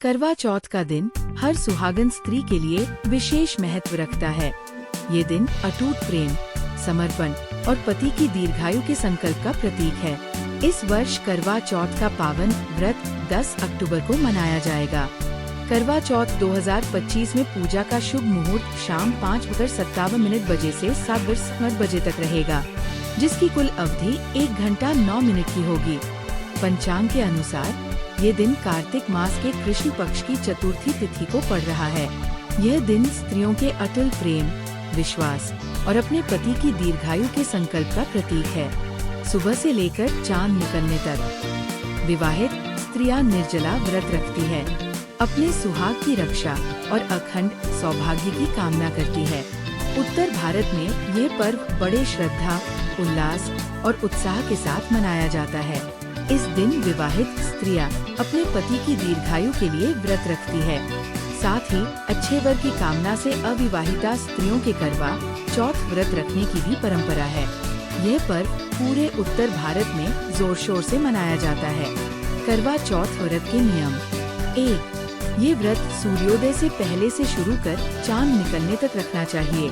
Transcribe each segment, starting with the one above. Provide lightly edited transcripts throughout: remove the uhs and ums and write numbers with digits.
करवा चौथ का दिन हर सुहागन स्त्री के लिए विशेष महत्व रखता है। ये दिन अटूट प्रेम, समर्पण और पति की दीर्घायु के संकल्प का प्रतीक है। इस वर्ष करवा चौथ का पावन व्रत 10 अक्टूबर को मनाया जाएगा। करवा चौथ 2025 में पूजा का शुभ मुहूर्त शाम 5:57 बजे से 7:08 बजे तक रहेगा, जिसकी कुल अवधि 1 घंटा 9 मिनट की होगी। पंचांग के अनुसार ये दिन कार्तिक मास के कृष्ण पक्ष की चतुर्थी तिथि को पड़ रहा है। यह दिन स्त्रियों के अटल प्रेम, विश्वास और अपने पति की दीर्घायु के संकल्प का प्रतीक है। सुबह से लेकर चांद निकलने तक विवाहित स्त्रियां निर्जला व्रत रखती है, अपने सुहाग की रक्षा और अखंड सौभाग्य की कामना करती है। उत्तर भारत में ये पर्व बड़े श्रद्धा, उल्लास और उत्साह के साथ मनाया जाता है। इस दिन विवाहित स्त्रियां अपने पति की दीर्घायु के लिए व्रत रखती है। साथ ही अच्छे वर की कामना से अविवाहिता स्त्रियों के करवा चौथ व्रत रखने की भी परंपरा है। यह पर्व पूरे उत्तर भारत में जोर शोर से मनाया जाता है। करवा चौथ व्रत के नियम: 1. ये व्रत सूर्योदय से पहले से शुरू कर चांद निकलने तक रखना चाहिए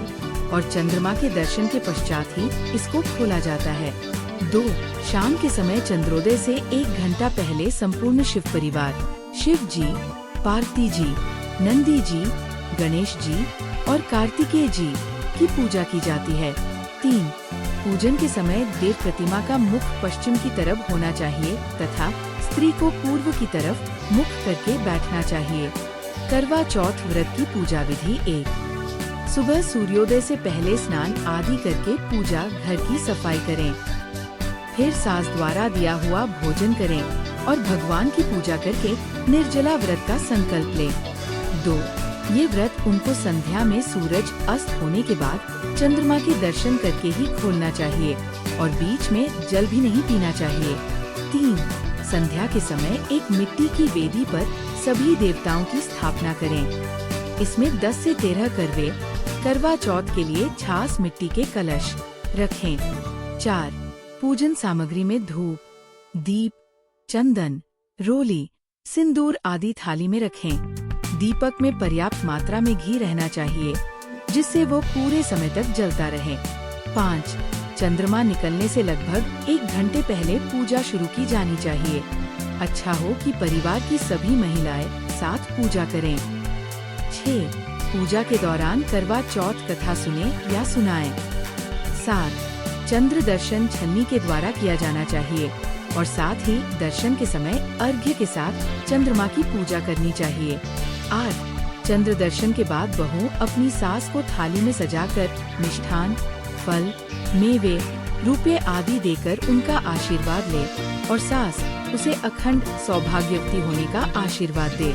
और चंद्रमा के दर्शन के पश्चात ही इसको खोला जाता है। 2. शाम के समय चंद्रोदय से 1 घंटा पहले संपूर्ण शिव परिवार, शिव जी, पार्वती जी, नंदी जी, गणेश जी और कार्तिकेय जी की पूजा की जाती है। 3. पूजन के समय देव प्रतिमा का मुख पश्चिम की तरफ होना चाहिए तथा स्त्री को पूर्व की तरफ मुख करके बैठना चाहिए। करवा चौथ व्रत की पूजा विधि: 1. सुबह सूर्योदय से पहले स्नान आदि करके पूजा घर की सफाई करें। फिर सास द्वारा दिया हुआ भोजन करें और भगवान की पूजा करके निर्जला व्रत का संकल्प लें। 2. ये व्रत उनको संध्या में सूरज अस्त होने के बाद चंद्रमा के दर्शन करके ही खोलना चाहिए और बीच में जल भी नहीं पीना चाहिए। 3. संध्या के समय एक मिट्टी की वेदी पर सभी देवताओं की स्थापना करें। इसमें 10 से 13 करवे करवा चौथ के लिए छाछ मिट्टी के कलश रखें। 4. पूजन सामग्री में धूप, दीप, चंदन, रोली, सिंदूर आदि थाली में रखें। दीपक में पर्याप्त मात्रा में घी रहना चाहिए, जिससे वो पूरे समय तक जलता रहे। 5. चंद्रमा निकलने से लगभग 1 घंटे पहले पूजा शुरू की जानी चाहिए। अच्छा हो कि परिवार की सभी महिलाएं साथ पूजा करें। 6. पूजा के दौरान करवा चौथ कथा सुने या सुनाएं। 7. चंद्र दर्शन छन्नी के द्वारा किया जाना चाहिए और साथ ही दर्शन के समय अर्घ्य के साथ चंद्रमा की पूजा करनी चाहिए। 8. चंद्र दर्शन के बाद बहू अपनी सास को थाली में सजाकर मिष्ठान, फल, मेवे, रुपये आदि देकर उनका आशीर्वाद ले और सास उसे अखंड सौभाग्यवती होने का आशीर्वाद दे।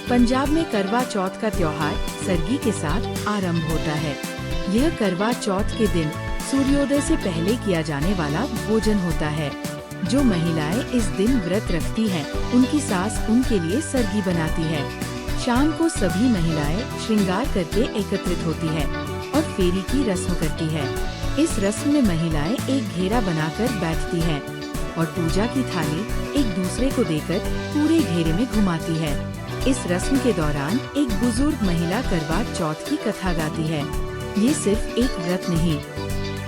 पंजाब में करवा चौथ का त्योहार सरगी के साथ आरंभ होता है। यह करवा चौथ के दिन सूर्योदय से पहले किया जाने वाला भोजन होता है। जो महिलाएं इस दिन व्रत रखती हैं, उनकी सास उनके लिए सरगी बनाती है। शाम को सभी महिलाएं श्रृंगार करके एकत्रित होती है और फेरी की रस्म करती है। इस रस्म में महिलाएं एक घेरा बनाकर बैठती हैं और पूजा की थाली एक दूसरे को देकर पूरे घेरे में घुमाती है। इस रस्म के दौरान एक बुजुर्ग महिला करवा चौथ की कथा गाती है। ये सिर्फ एक व्रत नहीं,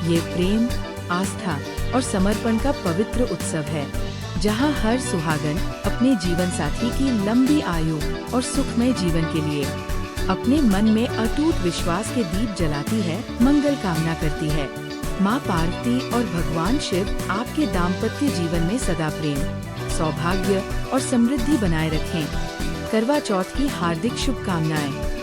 ये प्रेम, आस्था और समर्पण का पवित्र उत्सव है, जहां हर सुहागन अपने जीवन साथी की लंबी आयु और सुखमय जीवन के लिए अपने मन में अटूट विश्वास के दीप जलाती है, मंगल कामना करती है। माँ पार्वती और भगवान शिव आपके दाम्पत्य जीवन में सदा प्रेम, सौभाग्य और समृद्धि बनाए रखें। करवा चौथ की हार्दिक शुभकामनाएं।